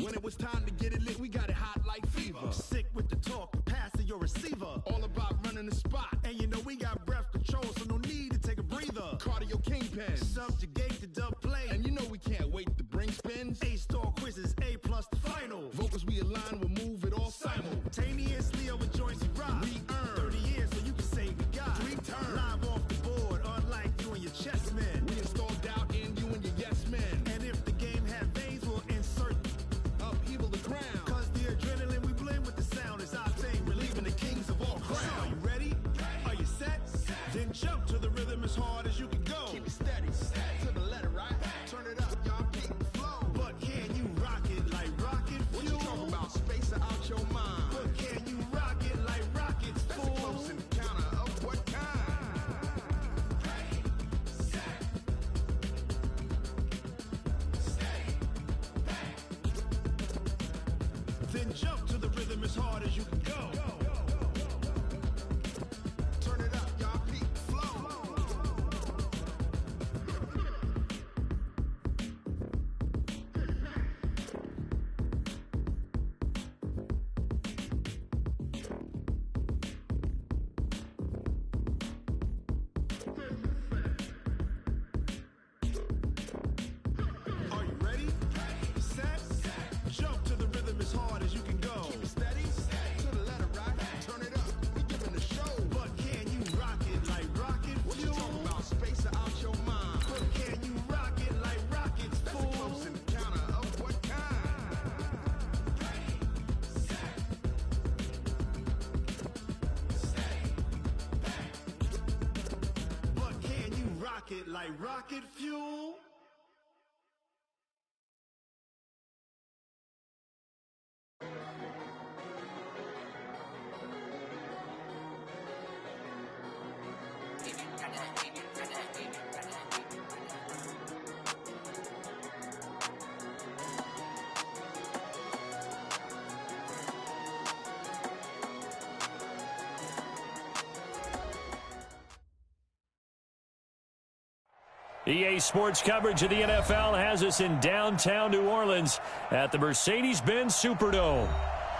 When it was time to get it lit, we got it hot like fever. I'm sick with the talk, pass to your receiver. All about running the spot. And you know we got breath control, so no need to take a breather. Cardio kingpin. Subjugate the dub play. And you know we can't wait to bring spins. A-star quizzes, A+ the final. Vocals we align, we'll move it all simultaneously over joints we rock. We earn 30 years, so you can say we got 3 turns. Live off the board, unlike you and your chess men. We install doubt in you and your yes men. And if the game had veins, we'll insert upheaval the crown. Cause the adrenaline we blend with the sound is our thing, relieving the kings of all crowns. So are you ready? Are you set? Then jump to the rhythm as hard as you can go. Keep it steady, to the letter, right? Turn it up, y'all, keep it flow. But can you rock it like rocket fuel? What you talking about? Space or out your mind? But can you rock it like rockets, That's fool? a close encounter of what kind? Ready, set, stay back. Then jump to the rhythm as hard as you can go. Turn it up, y'all, keep it flow. Are you ready? Set, jump to the rhythm as hard as you can go. Keep it steady, to the letter, right? Turn it up, we giving the show. But can you rock it like rocket What you fuel? talking about? Space or out your mind? But can you rock it like rockets, That's a fool? close encounter of what kind? Ready, set, stay back. But can you rock it like rocket fuel? EA Sports coverage of the NFL has us in downtown New Orleans at the Mercedes-Benz Superdome.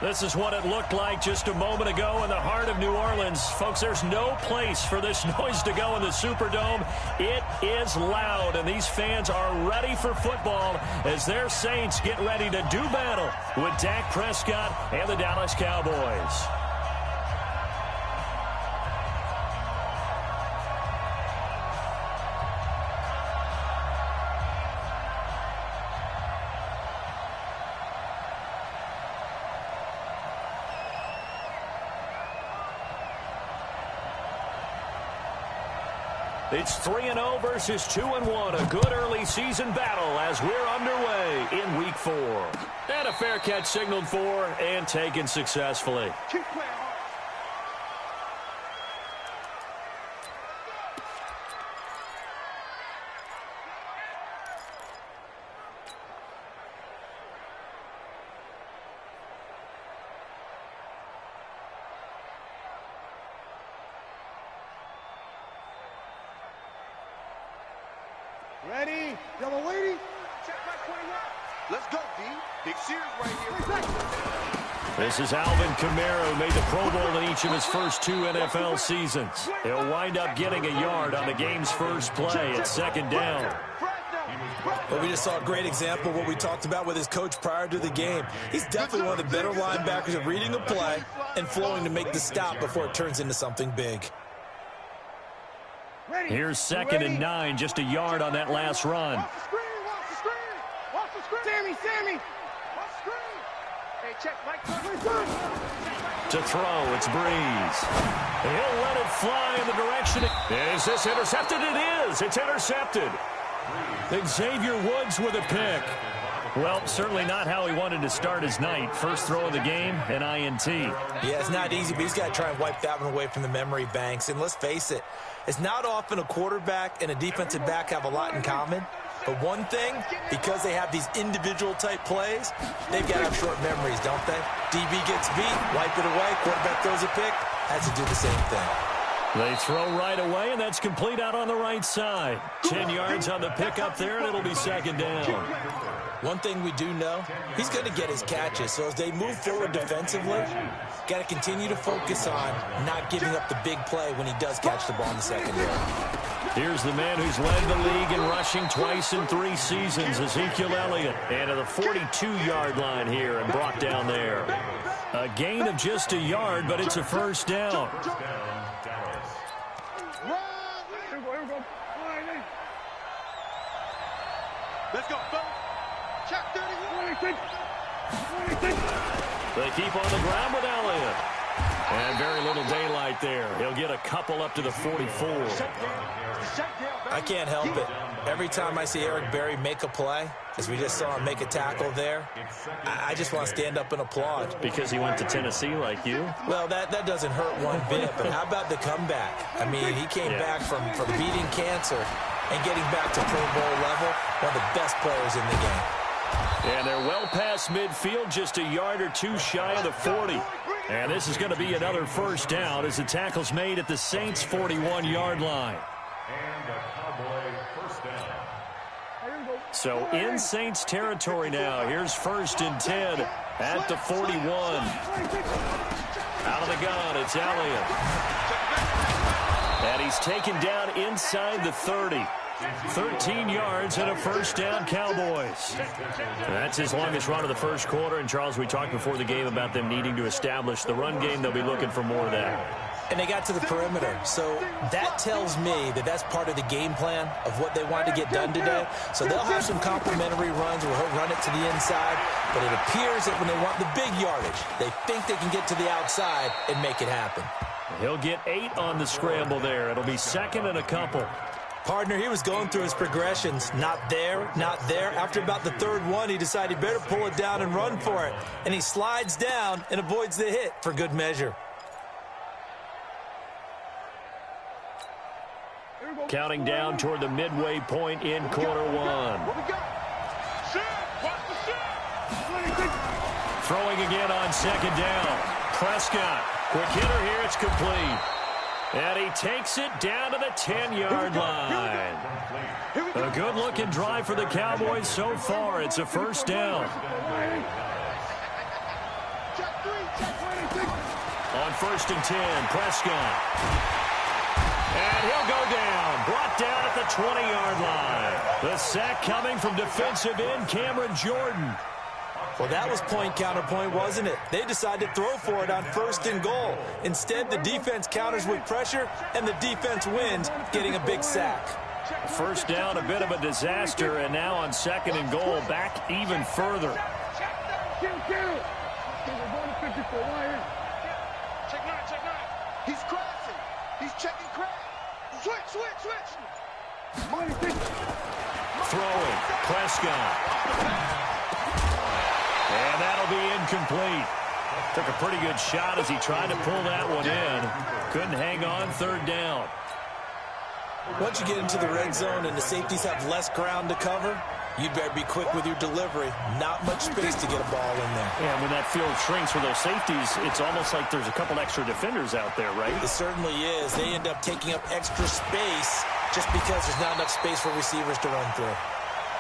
This is what it looked like just a moment ago in the heart of New Orleans. Folks, there's no place for this noise to go in the Superdome. It is loud, and these fans are ready for football as their Saints get ready to do battle with Dak Prescott and the Dallas Cowboys. It's 3-0 versus 2-1. A good early season battle as we're underway in Week 4. And a fair catch signaled for and taken successfully. Keep playing hard. Ready? Y'all are waiting? Check my 21. Let's go, D. Big series right here. This is Alvin Kamara, who made the Pro Bowl in each of his first 2 NFL seasons. He'll wind up getting a yard on the game's first play at second down. But we just saw a great example of what we talked about with his coach prior to the game. He's definitely one of the better linebackers at reading a play and flowing to make the stop before it turns into something big. Here's 2nd and 9, just a yard on that last run. Watch the screen, watch the screen, watch the screen. Sammy, watch the screen. Hey, check Mike. To throw, it's Breeze. He'll let it fly in the direction. Is this intercepted? It is. It's intercepted. Xavier Woods with a pick. Well, certainly not how he wanted to start his night. First throw of the game, an INT. Yeah, it's not easy, but he's got to try and wipe that one away from the memory banks. And let's face it, it's not often a quarterback and a defensive back have a lot in common. But one thing, because they have these individual type plays, they've got to have short memories, don't they? DB gets beat, wipe it away, quarterback throws a pick, has to do the same thing. They throw right away, and that's complete out on the right side. 10 yards on the pickup there, and it'll be second down. One thing we do know, he's going to get his catches. So as they move forward defensively, got to continue to focus on not giving up the big play when he does catch the ball in the secondary. Here's the man who's led the league in rushing twice in 3 seasons, Ezekiel Elliott. And to the 42-yard line here and brought down there. A gain of just a yard, but it's a first down. Let's go, fellas. Check 30. They keep on the ground with Elliott. And very little daylight there. He'll get a couple up to the 44. I can't help it. Every time I see Eric Berry make a play, as we just saw him make a tackle there, I just want to stand up and applaud. Because he went to Tennessee like you? Well, that doesn't hurt one bit, but how about the comeback? I mean, he came back from beating cancer and getting back to Pro Bowl level, one of the best players in the game. And they're well past midfield, just a yard or two shy of the 40. And this is going to be another first down as the tackle's made at the Saints' 41-yard line. And a Cowboy first down. So in Saints territory now. Here's 1st and 10 at the 41. Out of the gun, it's Elliott. And he's taken down inside the 30. 13 yards and a first down, Cowboys. That's his longest run of the first quarter. And, Charles, we talked before the game about them needing to establish the run game. They'll be looking for more of that. And they got to the perimeter. So that tells me that that's part of the game plan of what they want to get done today. So they'll have some complimentary runs where he'll run it to the inside. But it appears that when they want the big yardage, they think they can get to the outside and make it happen. He'll get 8 on the scramble there. It'll be second and a couple. Partner, he was going through his progressions. Not there, not there. After about the 3rd one, he decided he better pull it down and run for it. And he slides down and avoids the hit for good measure. Counting down toward the midway point in quarter 1. Throwing again on second down. Prescott, quick hitter here, it's complete. And he takes it down to the 10-yard line. A good-looking drive for the Cowboys so far. It's a first down. On 1st and 10, Prescott. And he'll go down. Brought down at the 20-yard line. The sack coming from defensive end Cameron Jordan. Well, that was point counterpoint, wasn't it? They decided to throw for it on 1st and goal. Instead, the defense counters with pressure, and the defense wins, getting a big sack. First down, a bit of a disaster, and now on 2nd and goal, back even further. He's crossing. He's checking crack. Switch. Throwing, Prescott. And that'll be incomplete. Took a pretty good shot as he tried to pull that one in. Couldn't hang on, 3rd down. Once you get into the red zone and the safeties have less ground to cover, you better be quick with your delivery. Not much space to get a ball in there. Yeah, when that field shrinks for those safeties, it's almost like there's a couple extra defenders out there, right? It certainly is. They end up taking up extra space just because there's not enough space for receivers to run through.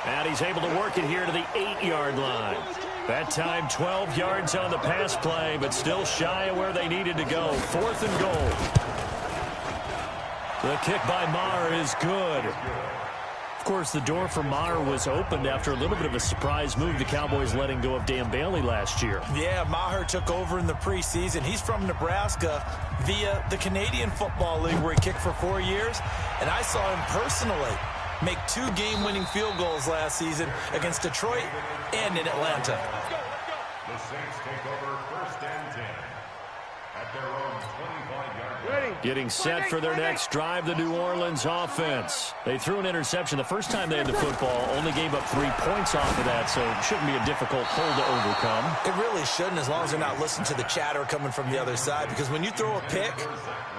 And he's able to work it here to the 8-yard line. That time 12 yards on the pass play, but still shy of where they needed to go. 4th and goal. The kick by Maher is good. Of course, the door for Maher was opened after a little bit of a surprise move. The Cowboys letting go of Dan Bailey last year. Yeah, Maher took over in the preseason. He's from Nebraska via the Canadian Football League where he kicked for 4 years. And I saw him personally make 2 game-winning field goals last season against Detroit and in Atlanta. The Saints take over 1st and 10 at their own 25-yard line. Getting set for their next drive, the New Orleans offense. They threw an interception the first time they had the football, only gave up 3 points off of that, so it shouldn't be a difficult hole to overcome. It really shouldn't, as long as they're not listening to the chatter coming from the other side, because when you throw a pick,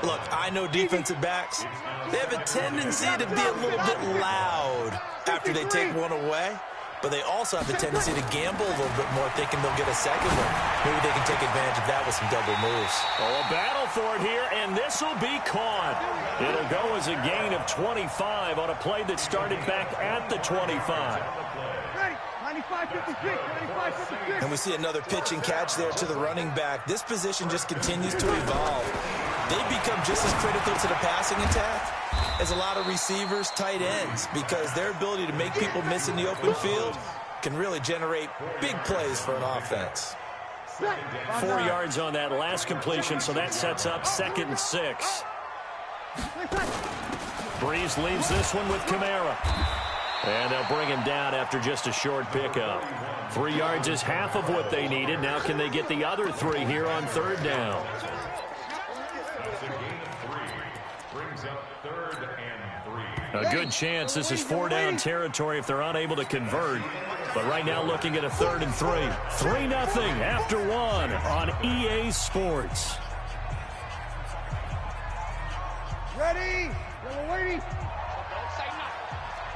look, I know defensive backs, they have a tendency to be a little bit loud after they take one away. but they also have the tendency to gamble a little bit more, thinking they'll get a second one. Maybe they can take advantage of that with some double moves. Oh, a battle for it here, and this will be caught. It'll go as a gain of 25 on a play that started back at the 25. 95-56, And we see another pitch and catch there to the running back. This position just continues to evolve. They've become just as critical to the passing attack as a lot of receivers, tight ends, because their ability to make people miss in the open field can really generate big plays for an offense. 4 yards on that last completion, so that sets up 2nd and 6. Breeze leaves this one with Kamara. And they'll bring him down after just a short pickup. 3 yards is half of what they needed. Now can they get the other 3 here on 3rd down? That's a gain of 3. Brings up 3rd and 3. A good chance this is 4-down territory if they're unable to convert. But right now looking at a 3rd and 3. 3-0 after 1 on EA Sports. Ready? Yellow lady.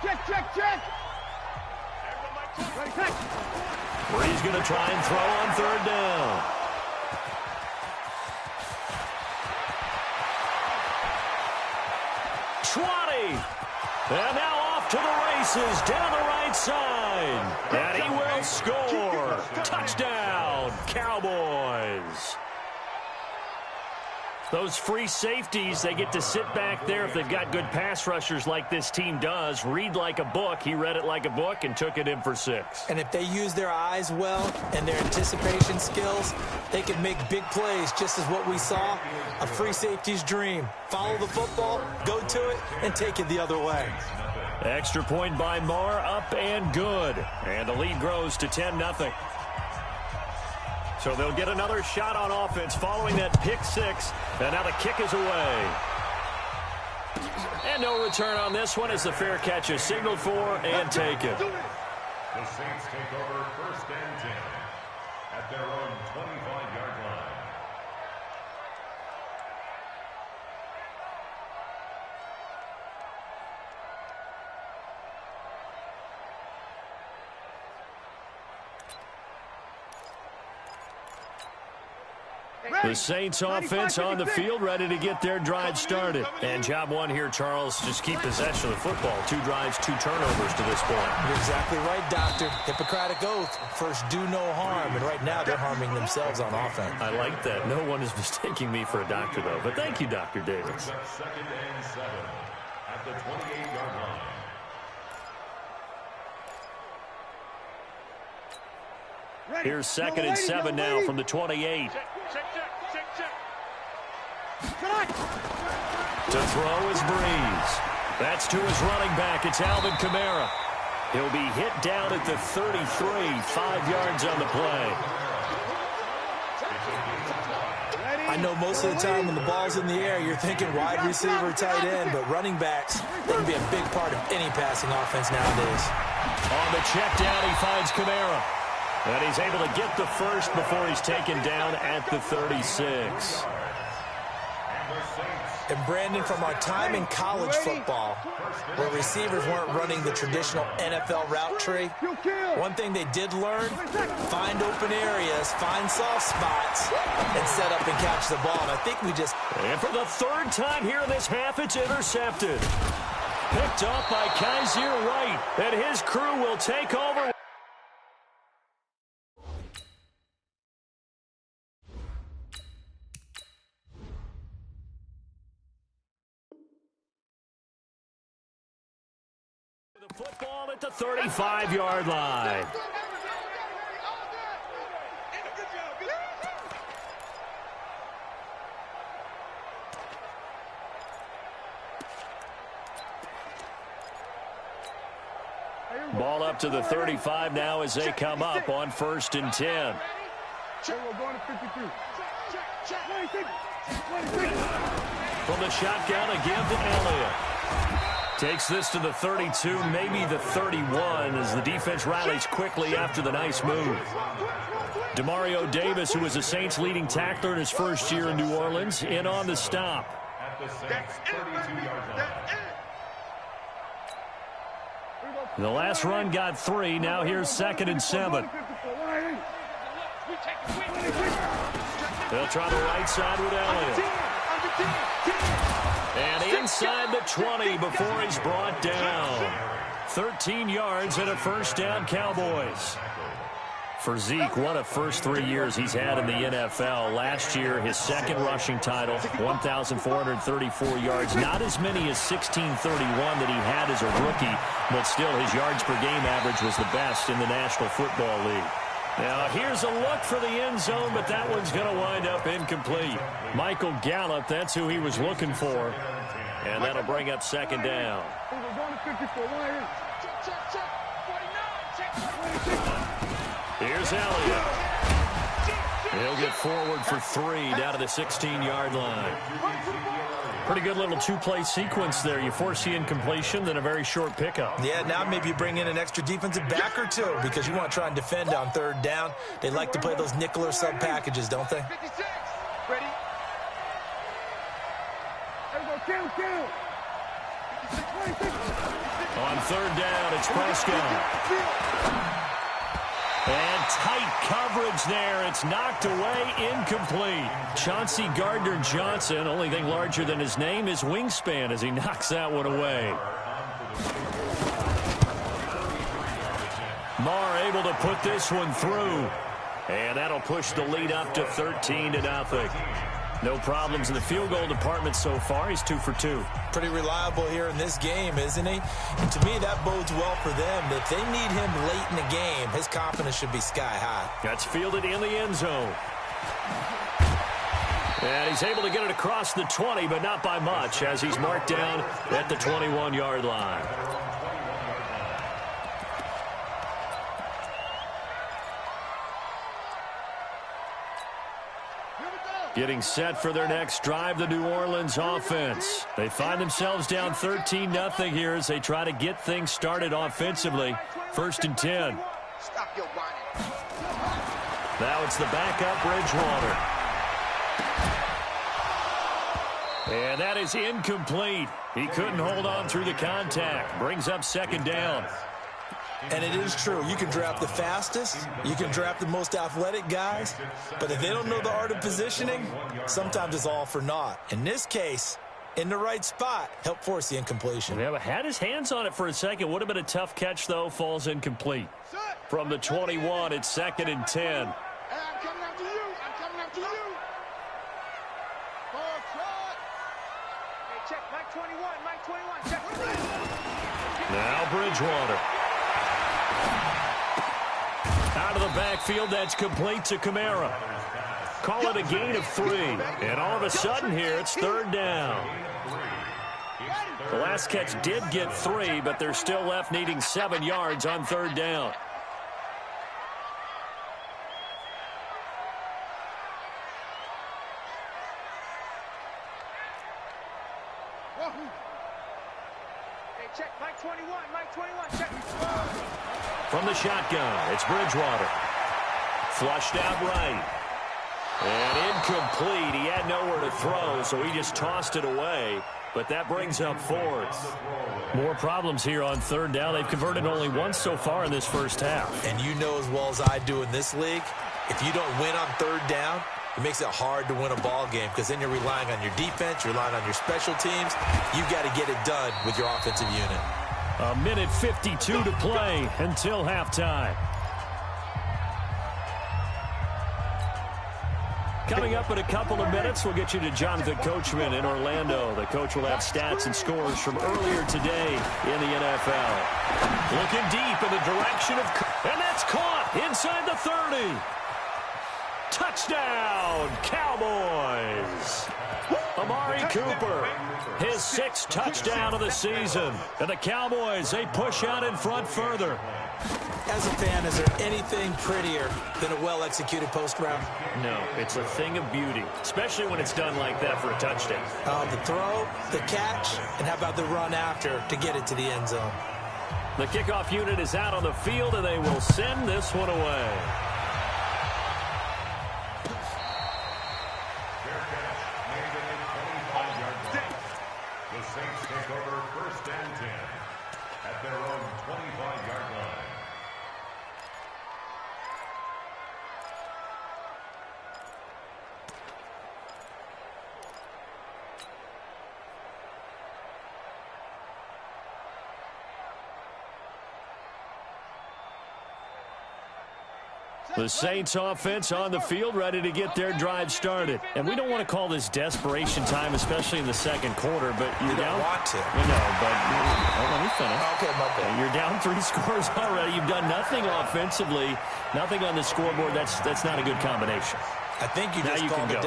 Check, check, check. Ready, check. Breeze going to try and throw on 3rd down. And now off to the races down the right side. And he will score. Touchdown, Cowboys. Those free safeties, they get to sit back there if they've got good pass rushers like this team does. Read like a book. He read it like a book and took it in for 6. And if they use their eyes well and their anticipation skills, they can make big plays, just as what we saw. A free safety's dream. Follow the football, go to it, and take it the other way. Extra point by Marr, up and good. And the lead grows to 10-0. So they'll get another shot on offense following that pick 6. And now the kick is away. And no return on this one as the fair catch is signaled for and taken. The Saints take over 1st and 10 at their own 25-yard line. The Saints offense on the field, ready to get their drive started. And job 1 here, Charles, just keep possession of the football. 2 drives, 2 turnovers to this point. You're exactly right, Doctor. Hippocratic oath. First, do no harm. And right now, they're harming themselves on offense. I like that. No one is mistaking me for a doctor, though. But thank you, Dr. Davis. 2nd and 7 at the 28-yard line. Here's 2nd and 7 now from the 28. To throw is Breeze. That's to his running back. It's Alvin Kamara. He'll be hit down at the 33, 5 yards on the play. I know most of the time when the ball's in the air, you're thinking wide receiver, tight end, but running backs, they can be a big part of any passing offense nowadays. On the check down, he finds Kamara. And he's able to get the first before he's taken down at the 36. And Brandon, from our time in college football, where receivers weren't running the traditional NFL route tree, one thing they did learn, find open areas, find soft spots, and set up and catch the ball. And I think we just... And for the 3rd time here in this half, it's intercepted. Picked up by Kaiser White, and his crew will take over. Football at the 35-yard line. Ball up to the 35 now as they come up on 1st and 10. From the shotgun, a give to Elliott. Takes this to the 32, maybe the 31, as the defense rallies quickly after the nice move. Demario Davis, who was the Saints' leading tackler in his first year in New Orleans, in on the stop. At the Saints' 32-yard line. The last run got 3. Now here's 2nd and 7. They'll try the right side with Elliott. And inside the 20 before he's brought down. 13 yards and a first down, Cowboys. For Zeke, what a first 3 years he's had in the NFL. Last year, his second rushing title, 1,434 yards. Not as many as 1,631 that he had as a rookie, but still his yards per game average was the best in the National Football League. Now, here's a look for the end zone, but that one's going to wind up incomplete. Michael Gallup, that's who he was looking for. And that'll bring up 2nd down. Here's Elliott. He'll get forward for 3 down to the 16-yard line. Pretty good little two-play sequence there. You force the incompletion, then a very short pickup. Yeah, now maybe you bring in an extra defensive back or two because you want to try and defend on 3rd down. They like to play those nickel or sub packages, don't they? Ready? On 3rd down, it's Prescott. And tight coverage there. It's knocked away, incomplete. Chauncey Gardner-Johnson, only thing larger than his name is wingspan as he knocks that one away. Marr able to put this one through. And that'll push the lead up to 13-0. No problems in the field goal department so far. He's 2 for 2. Pretty reliable here in this game, isn't he? And to me, that bodes well for them. If they need him late in the game, his confidence should be sky high. That's fielded in the end zone. And he's able to get it across the 20, but not by much, as he's marked down at the 21-yard line. Getting set for their next drive, the New Orleans offense. They find themselves down 13-0 here as they try to get things started offensively. 1st and 10. Stop your whining. Now it's the backup, Bridgewater. And that is incomplete. He couldn't hold on through the contact. Brings up 2nd down. And it is true. You can draft the fastest. You can draft the most athletic guys. But if they don't know the art of positioning, sometimes it's all for naught. In this case, in the right spot, help force the incompletion. Yeah, but had his hands on it for a second. Would have been a tough catch, though. Falls incomplete. From the 21, it's 2nd and 10. Hey, I'm coming after you. I'm coming after you. Ball shot. Hey, check. Mike 21. Mike 21. Check. Now Bridgewater. Out of the backfield, that's complete to Kamara. Call it a gain of 3. And all of a sudden here, it's 3rd down. The last catch did get 3, but they're still left needing 7 yards on 3rd down. Hey, check. Mike 21. Mike 21. Check. From the shotgun, it's Bridgewater. Flushed out right. And incomplete. He had nowhere to throw, so he just tossed it away. But that brings up 4th. More problems here on 3rd down. They've converted only once so far in this first half. And you know as well as I do in this league, if you don't win on 3rd down, it makes it hard to win a ball game because then you're relying on your defense, you're relying on your special teams. You've got to get it done with your offensive unit. A minute 52 to play until halftime. Coming up in a couple of minutes, we'll get you to Jonathan Coachman in Orlando. The coach will have stats and scores from earlier today in the NFL. Looking deep in the direction of... And that's caught inside the 30. Touchdown, Cowboys. Amari Cooper, his 6th touchdown of the season. And the Cowboys, they push out in front further. As a fan, is there anything prettier than a well-executed post route? No, it's a thing of beauty, especially when it's done like that for a touchdown. The throw, the catch, and how about the run after to get it to the end zone? The kickoff unit is out on the field, and they will send this one away. The Saints take over 1st and 10 at their own 25. The Saints offense on the field, ready to get their drive started. And we don't want to call this desperation time, especially in the second quarter, but you're down. You don't want to. No, but let me finish. Okay, my bad. You're down 3 scores already. You've done nothing offensively, nothing on the scoreboard. That's not a good combination. I think you just called it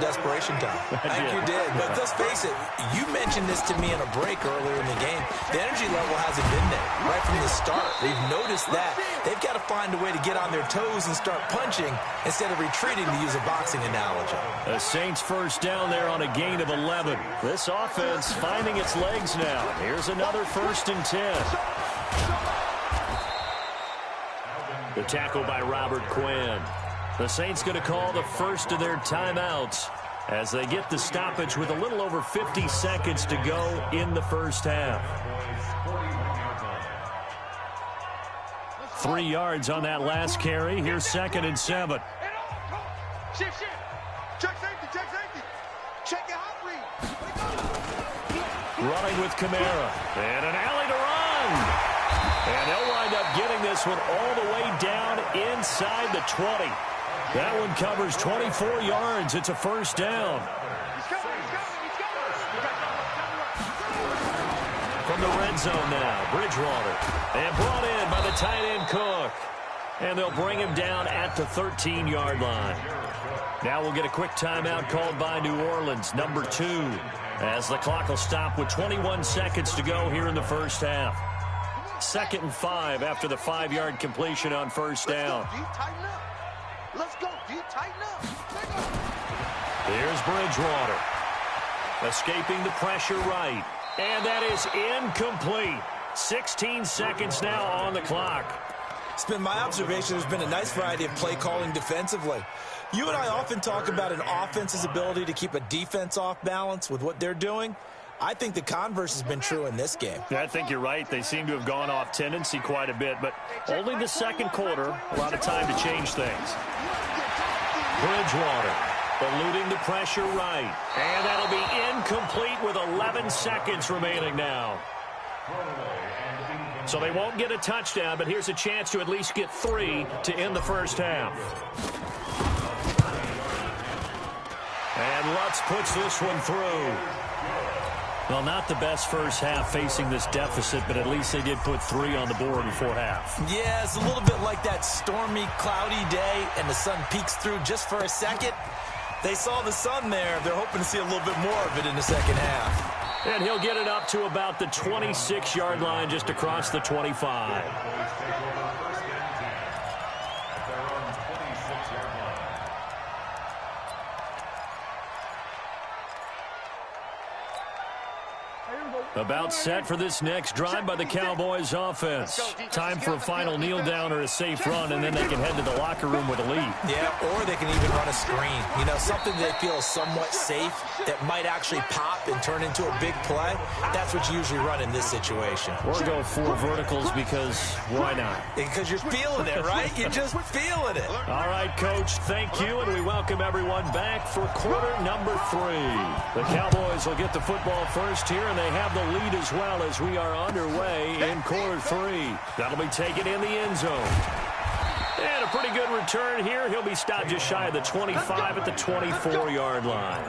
desperation time. I think you did. But let's face it, you mentioned this to me in a break earlier in the game. The energy level hasn't been there right from the start. We've noticed that. They've got to find a way to get on their toes and start punching instead of retreating, to use a boxing analogy. The Saints first down there on a gain of 11. This offense finding its legs now. Here's another 1st and 10. The tackle by Robert Quinn. The Saints going to call the first of their timeouts as they get the stoppage with a little over 50 seconds to go in the first half. 3 yards on that last carry. Here's 2nd and 7. Shift. Check safety. Check your hot read. Running with Kamara. And an alley to run. And they'll wind up getting this one all the way down inside the 20. That one covers 24 yards. It's a first down. He's coming. From the red zone now, Bridgewater. And brought in by the tight end Cook. And they'll bring him down at the 13-yard line. Now we'll get a quick timeout called by New Orleans, number 2, as the clock will stop with 21 seconds to go here in the first half. 2nd and 5 after the 5-yard completion on first down. Let's go. Do you tighten up? Here's Bridgewater. Escaping the pressure right. And that is incomplete. 16 seconds now on the clock. It's been my observation there's been a nice variety of play calling defensively. You and I often talk about an offense's ability to keep a defense off balance with what they're doing. I think the converse has been true in this game. I think you're right. They seem to have gone off tendency quite a bit, but only the second quarter, a lot of time to change things. Bridgewater eluding the pressure right. And that'll be incomplete with 11 seconds remaining now. So they won't get a touchdown, but here's a chance to at least get 3 to end the first half. And Lutz puts this one through. Well, not the best first half facing this deficit, but at least they did put 3 on the board before half. Yeah, it's a little bit like that stormy, cloudy day, and the sun peeks through just for a second. They saw the sun there. They're hoping to see a little bit more of it in the second half. And he'll get it up to about the 26-yard line, just across the 25. About set for this next drive by the Cowboys offense. Time for a final kneel down or a safe run, and then they can head to the locker room with a lead. Yeah, or they can even run a screen. You know, something they feel is somewhat safe that might actually pop and turn into a big play. That's what you usually run in this situation. Or go 4 verticals because why not? Because you're feeling it, right? You're just feeling it. All right, Coach, thank you, and we welcome everyone back for quarter number 3. The Cowboys will get the football first here, and they have the lead as well as we are underway in quarter 3. That'll be taken in the end zone. And a pretty good return here. He'll be stopped just shy of the 25 at the 24-yard line.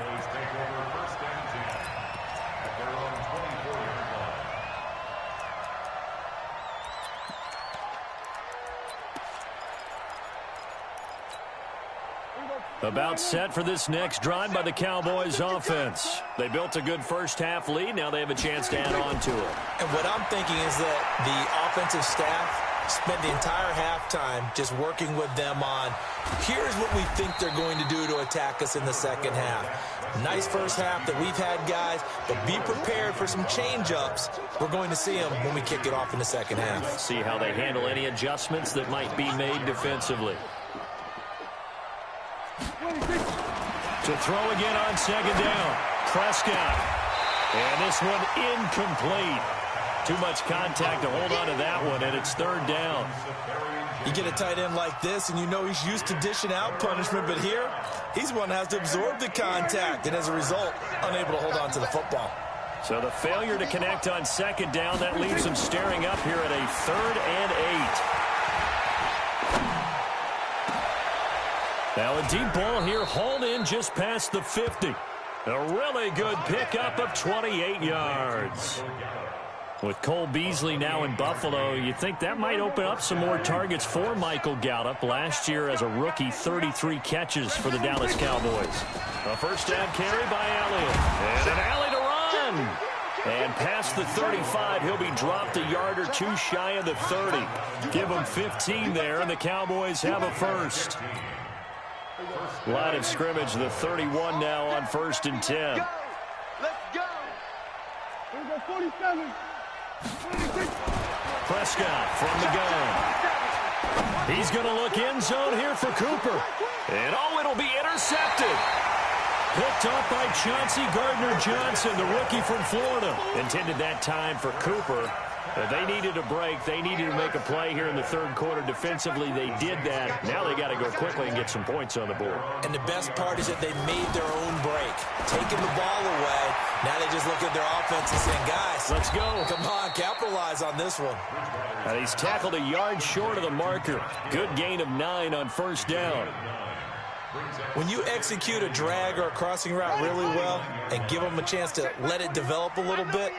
About set for this next drive by the Cowboys offense. They built a good first half lead. Now they have a chance to add on to it. And what I'm thinking is that the offensive staff spent the entire halftime just working with them on, here's what we think they're going to do to attack us in the second half. Nice first half that we've had, guys, but be prepared for some change-ups. We're going to see them when we kick it off in the second half. See how they handle any adjustments that might be made defensively. To throw again on second down. Prescott. And this one incomplete. Too much contact to hold on to that one, and it's third down. You get a tight end like this, and you know he's used to dishing out punishment, but here, he's one that has to absorb the contact, and as a result, unable to hold on to the football. So the failure to connect on second down, that leaves him staring up here at a 3rd and 8. Now a deep ball here hauled in just past the 50. A really good pickup of 28 yards. With Cole Beasley now in Buffalo, you think that might open up some more targets for Michael Gallup. Last year as a rookie, 33 catches for the Dallas Cowboys. A first down carry by Elliott. And an alley to run. And past the 35, he'll be dropped a yard or two shy of the 30. Give him 15 there, and the Cowboys have a first. Line of scrimmage, the 31 now on 1st and 10. Let's go. Here we go, 47. Prescott from the gun. He's going to look end zone here for Cooper. And it'll be intercepted. Picked off by Chauncey Gardner-Johnson, the rookie from Florida. Intended that time for Cooper. They needed a break. They needed to make a play here in the third quarter. Defensively, they did that. Now they got to go quickly and get some points on the board. And the best part is that they made their own break. Taking the ball away. Now they just look at their offense and saying, guys, let's go. Come on, capitalize on this one. And he's tackled a yard short of the marker. Good gain of 9 on first down. When you execute a drag or a crossing route really well and give them a chance to let it develop a little bit,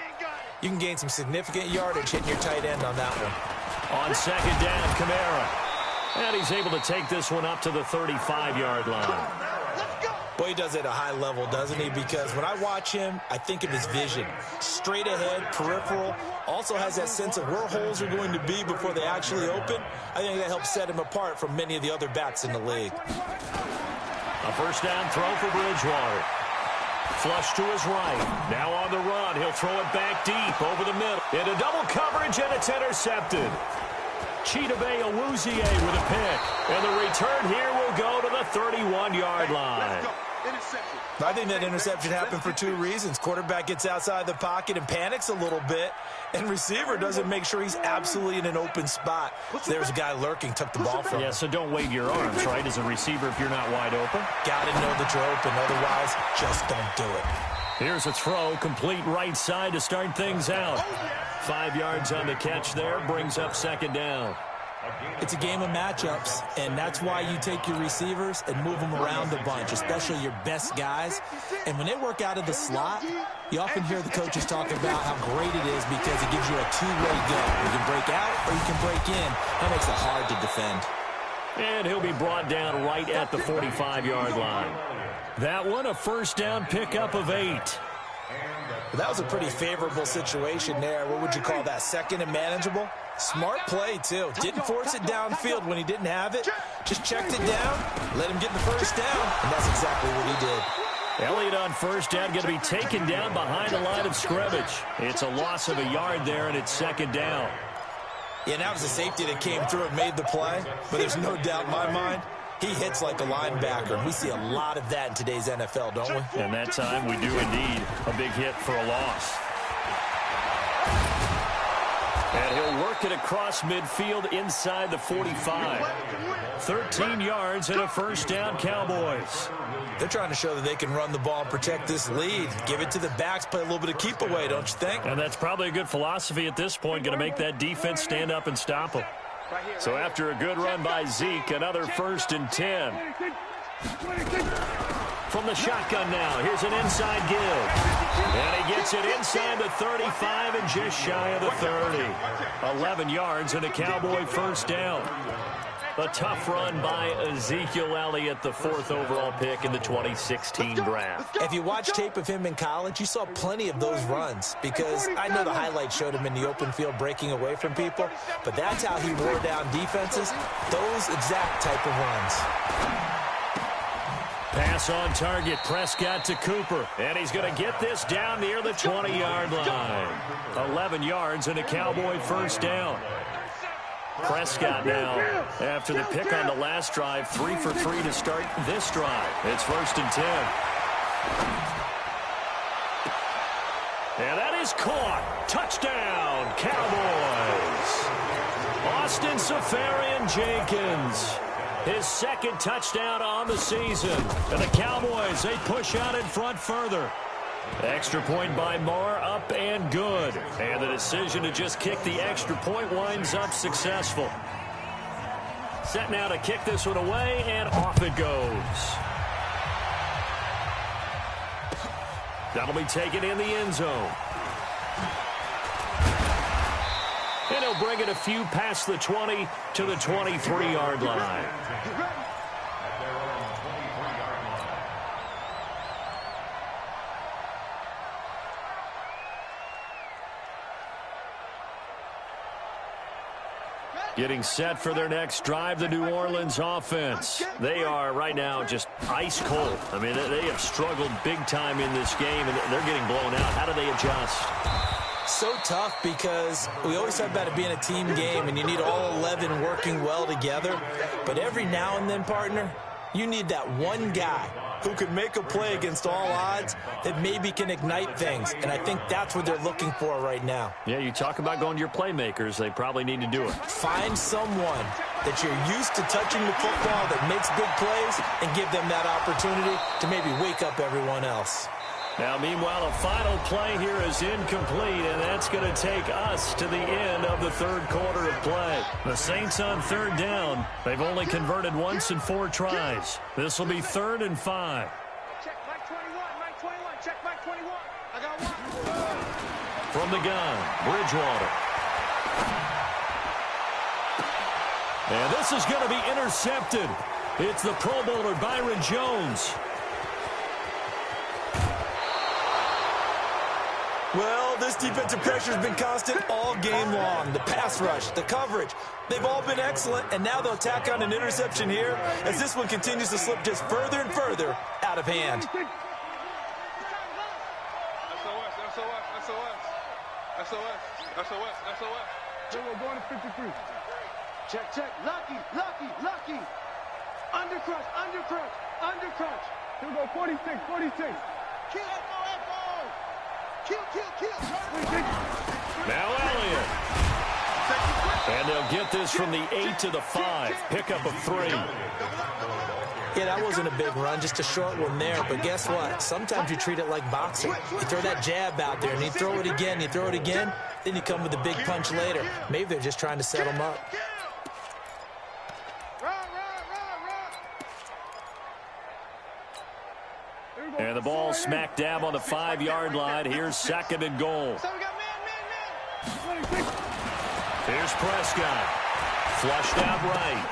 you can gain some significant yardage hitting your tight end on that one. On second down, Kamara. And he's able to take this one up to the 35-yard line. Boy, he does it at a high level, doesn't he? Because when I watch him, I think of his vision. Straight ahead, peripheral. Also has that sense of where holes are going to be before they actually open. I think that helps set him apart from many of the other backs in the league. A first down throw for Bridgewater. Flush to his right. Now on the run. He'll throw it back deep over the middle. Into double coverage, and it's intercepted. Chidobe Awuzie with a pick. And the return here will go to the 31-yard line. I think that interception happened for two reasons. Quarterback gets outside the pocket and panics a little bit, and receiver doesn't make sure he's absolutely in an open spot. So there's a guy lurking, took the ball from him. Yeah, so don't wave your arms, right, as a receiver if you're not wide open. Got to know that you're open, otherwise just don't do it. Here's a throw, complete right side to start things out. 5 yards on the catch there, brings up second down. It's a game of matchups, and that's why you take your receivers and move them around a bunch, especially your best guys. And when they work out of the slot, you often hear the coaches talk about how great it is because it gives you a two-way go. You can break out or you can break in. That makes it hard to defend. And he'll be brought down right at the 45-yard line. That one, a first down pickup of 8. That was a pretty favorable situation there. What would you call that, second and manageable? Smart play, too. Didn't force it downfield when he didn't have it. Just checked it down, let him get the first down, and that's exactly what he did. Elliott on first down, going to be taken down behind the line of scrimmage. It's a loss of a yard there, and it's second down. Yeah, that was a safety that came through and made the play, but there's no doubt in my mind, he hits like a linebacker. We see a lot of that in today's NFL, don't we? And that time we do indeed. A big hit for a loss. And he'll work it across midfield inside the 45. 13 yards and a first down, Cowboys. They're trying to show that they can run the ball and protect this lead. Give it to the backs, play a little bit of keep away, don't you think? And that's probably a good philosophy at this point. Going to make that defense stand up and stop them. So after a good run by Zeke, another 1st and 10. From the shotgun now, here's an inside give. And he gets it inside the 35 and just shy of the 30. 11 yards and a Cowboy first down. A tough run by Ezekiel Elliott, the 4th overall pick in the 2016 draft. If you watch tape of him in college, you saw plenty of those runs because I know the highlights showed him in the open field breaking away from people, but that's how he wore down defenses, those exact type of runs. Pass on target, Prescott to Cooper, and he's going to get this down near the 20-yard line. 11 yards and a Cowboy first down. Prescott now, after the pick on the last drive, 3 for 3 to start this drive. It's 1st and 10. And that is caught. Touchdown, Cowboys. Austin Seferian-Jenkins. His 2nd touchdown on the season. And the Cowboys, they push out in front further. Extra point by Marr, up and good. And the decision to just kick the extra point winds up successful. Set now to kick this one away, and off it goes. That'll be taken in the end zone. And he'll bring it a few past the 20 to the 23-yard line. Getting set for their next drive, the New Orleans offense. They are right now just ice cold. I mean, they have struggled big time in this game, and they're getting blown out. How do they adjust? So tough because we always talk about it being a team game, and you need all 11 working well together. But every now and then, partner, you need that one guy who could make a play against all odds that maybe can ignite things. And I think that's what they're looking for right now. Yeah, you talk about going to your playmakers. They probably need to do it. Find someone that you're used to touching the football that makes big plays and give them that opportunity to maybe wake up everyone else. Now, meanwhile, a final play here is incomplete, and that's going to take us to the end of the third quarter of play. The Saints on third down. They've only converted once in 4 tries. This will be 3rd and 5. Check Mike 21, Mike 21, check Mike 21. I got one. From the gun, Bridgewater. And this is going to be intercepted. It's the Pro Bowler Byron Jones. Well, this defensive pressure has been constant all game long. The pass rush, the coverage, they've all been excellent, and now they'll tack on an interception here as this one continues to slip just further and further out of hand. SOS, SOS, SOS, SOS, SOS. They were going to 53. Check. Lucky. Undercrunch. Here we go, 46. Kill. Now Elliott. And they'll get this from the 8 to the 5. Pickup of 3. Yeah, that wasn't a big run, just a short one there. But guess what? Sometimes you treat it like boxing. You throw that jab out there, and you throw it again, then you come with a big punch later. Maybe they're just trying to set them up. And the ball smack dab on the 5-yard line. Here's 2nd and goal. Here's Prescott. Flushed out right.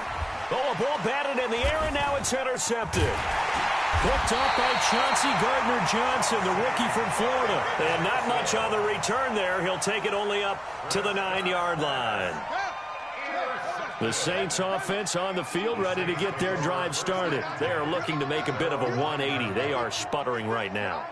Oh, a ball batted in the air, and now it's intercepted. Picked up by Chauncey Gardner-Johnson, the rookie from Florida. And not much on the return there. He'll take it only up to the 9-yard line. The Saints offense on the field, ready to get their drive started. They are looking to make a bit of a 180. They are sputtering right now.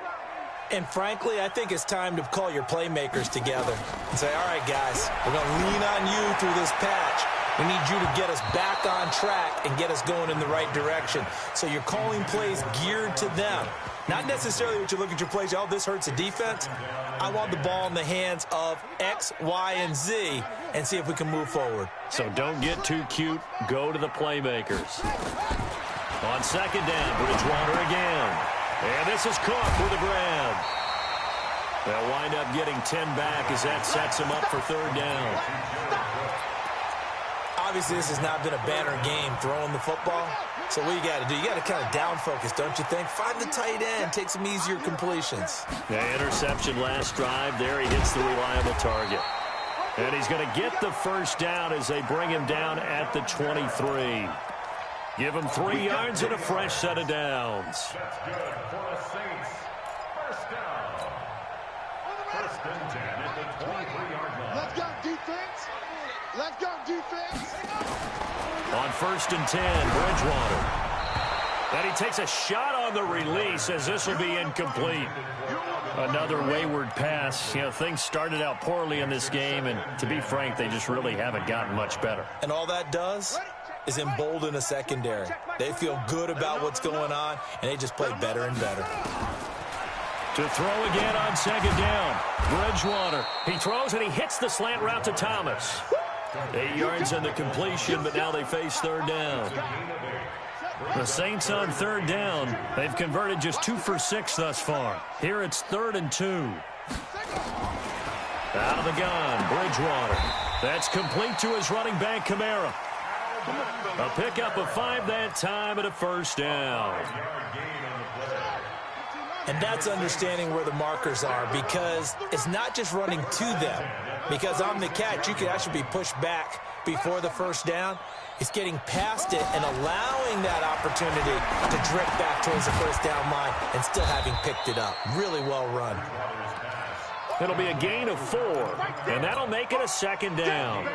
And frankly, I think it's time to call your playmakers together and say, all right, guys, we're going to lean on you through this patch. We need you to get us back on track and get us going in the right direction. So you're calling plays geared to them. Not necessarily what you look at your plays, oh, this hurts the defense. I want the ball in the hands of X, Y, and Z and see if we can move forward. So don't get too cute. Go to the playmakers. On 2nd down, Bridgewater again. And this is Cook with a grab. They'll wind up getting 10 back as that sets them up for 3rd down. Obviously, this has not been a banner game throwing the football. So what you got to do, you got to kind of down focus, don't you think? Find the tight end, take some easier completions. The interception last drive. There he hits the reliable target. And he's going to get the 1st down as they bring him down at the 23. Give him 3 yards and a fresh set of downs. That's good for the Saints. 1st down. 1st and 10 at the 23-yard line. Let's go, defense. On 1st and 10, Bridgewater. And he takes a shot on the release as this will be incomplete. Another wayward pass. You know, things started out poorly in this game, and to be frank, they just really haven't gotten much better. And all that does is embolden a secondary. They feel good about what's going on, and they just play better and better. To throw again on 2nd down. Bridgewater. He throws, and he hits the slant route to Thomas. 8 yards on the completion, but now they face 3rd down. The Saints on 3rd down. They've converted just 2 for 6 thus far. Here it's 3rd and 2. Out of the gun, Bridgewater. That's complete to his running back, Kamara. A pickup of 5 that time and a first down. And that's understanding where the markers are, because it's not just running to them. Because on the catch, you can actually be pushed back before the first down. It's getting past it and allowing that opportunity to drift back towards the first down line and still having picked it up. Really well run. It'll be a gain of 4, and that'll make it a second down.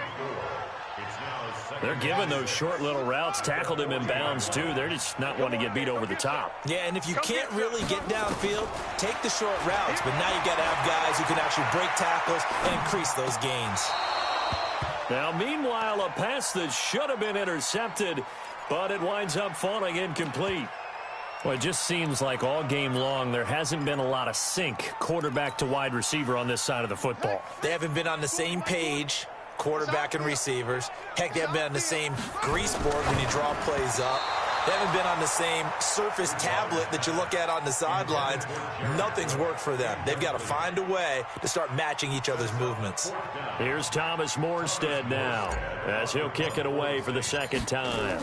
They're giving those short little routes. Tackled him in bounds, too. They're just not wanting to get beat over the top. Yeah, and if you can't really get downfield, take the short routes. But now you got to have guys who can actually break tackles and increase those gains. Now, meanwhile, a pass that should have been intercepted, but it winds up falling incomplete. Well, it just seems like all game long there hasn't been a lot of sync quarterback to wide receiver on this side of the football. They haven't been on the same page, quarterback and receivers. Heck, they haven't been on the same grease board when you draw plays up. They haven't been on the same surface tablet that you look at on the sidelines. Nothing's worked for them. They've got to find a way to start matching each other's movements. Here's Thomas Morstead now as he'll kick it away for the second time.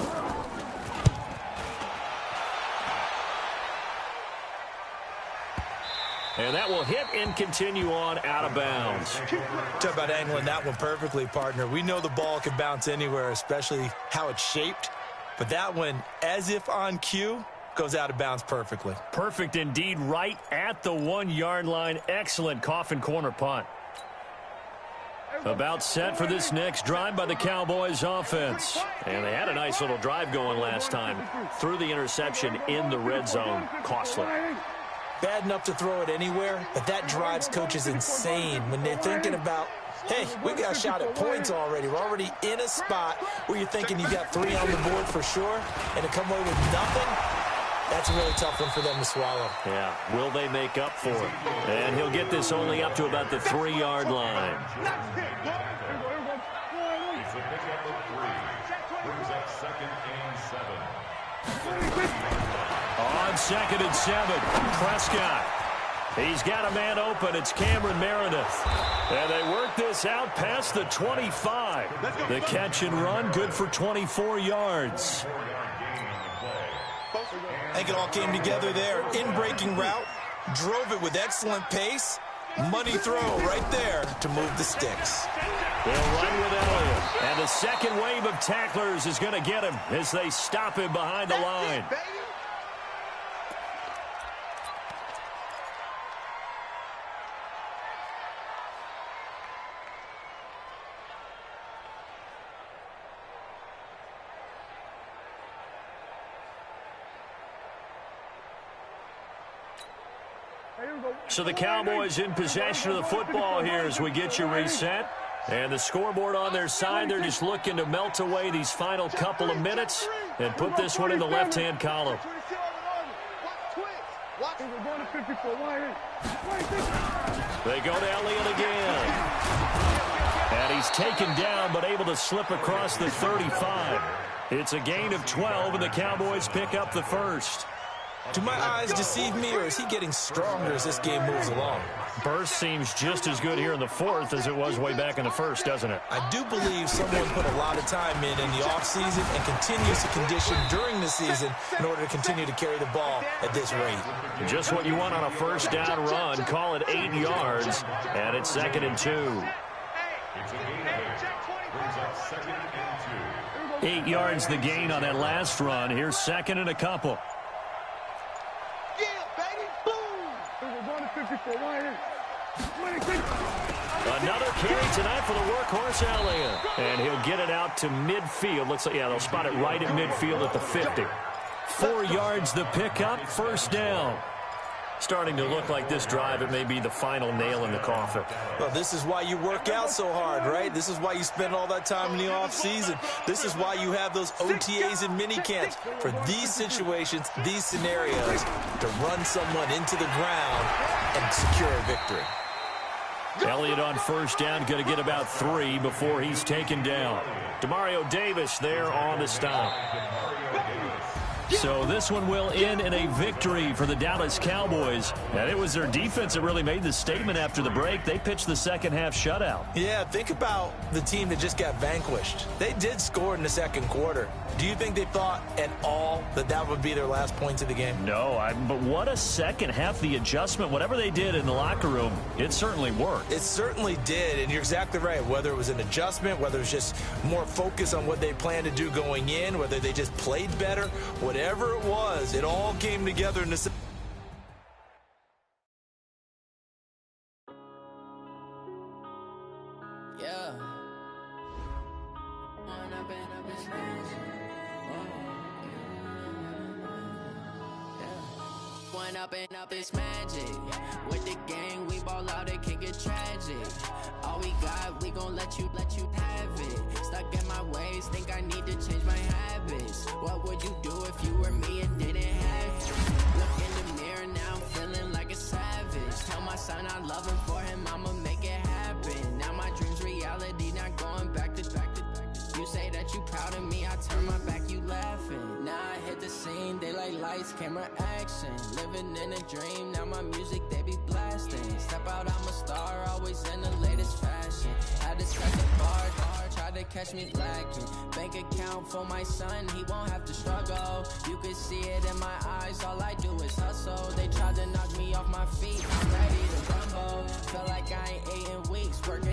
And that will hit and continue on out of bounds. Talk about angling that one perfectly, partner. We know the ball can bounce anywhere, especially how it's shaped. But that one, as if on cue, goes out of bounds perfectly. Perfect indeed, right at the 1-yard line. Excellent coffin corner punt. About set for this next drive by the Cowboys offense. And they had a nice little drive going last time. Threw the interception in the red zone. Costly. Bad enough to throw it anywhere, but that drives coaches insane when they're thinking about, hey, we got a shot at points already. We're already in a spot where you're thinking you got 3 on the board for sure, and to come away with nothing, that's a really tough one for them to swallow. Yeah, will they make up for it? And he'll get this only up to about the 3-yard line. It's a pickup of 3. Brings up 2nd and 7. On 2nd and 7, Prescott. He's got a man open. It's Cameron Meredith. And they work this out past the 25. The catch and run, good for 24 yards. I think it all came together there. In-breaking route, drove it with excellent pace. Money throw right there to move the sticks. They'll run with Elliott. And the second wave of tacklers is going to get him as they stop him behind the line. So the Cowboys in possession of the football here as we get you reset. And the scoreboard on their side, they're just looking to melt away these final couple of minutes and put this one in the left-hand column. They go to Elliott again. And he's taken down but able to slip across the 35. It's a gain of 12 and the Cowboys pick up the first. Do my eyes deceive me, or is he getting stronger as this game moves along? Burst seems just as good here in the fourth as it was way back in the first, doesn't it? I do believe someone put a lot of time in the offseason and continues to condition during the season in order to continue to carry the ball at this rate. Just what you want on a first down run. Call it 8 yards, and it's 2nd and 2. It's a gain of 8. Brings up 2nd and 2. 8 yards the gain on that last run. Here's 2nd and a couple. Another carry tonight for the workhorse Elliott. And he'll get it out to midfield. Looks like, yeah, they'll spot it right at midfield at the 50. 4 yards the pickup, first down. Starting to look like this drive, it may be the final nail in the coffin. Well, this is why you work out so hard, right? This is why you spend all that time in the offseason. This is why you have those OTAs and mini camps for these situations, these scenarios, to run someone into the ground and secure a victory. Elliott on first down, going to get about 3 before he's taken down. Demario Davis there on the stop. So this one will end in a victory for the Dallas Cowboys. And it was their defense that really made the statement after the break. They pitched the second-half shutout. Yeah, think about the team that just got vanquished. They did score in the second quarter. Do you think they thought at all that that would be their last points of the game? No, but what a second half. The adjustment, whatever they did in the locker room, it certainly worked. It certainly did, and you're exactly right. Whether it was an adjustment, whether it was just more focus on what they planned to do going in, whether they just played better, whatever it was, it all came together in this. Yeah. One up and up is magic. With the gang, we ball out, it can get tragic. All we got, we gon' let you have it. Stuck in my ways, think I need to change my habits. What would you do if you were me and didn't have you? Look in the mirror, now I'm feeling like a savage. Tell my son I love him, for him I'ma make it happen. Now my dream's reality, not going back to. You say that you proud of me, I turn my back, you laughing. Now I hit the scene, they like lights, camera, action. Living in a dream, now my music, they be blasting. Step out, I'm a star, always in the latest fashion. Had to set the bar, tried to catch me lacking. Bank account for my son, he won't have to struggle. You can see it in my eyes, all I do is hustle. They tried to knock me off my feet, I'm ready to rumble. Feel like I ain't ate in weeks, working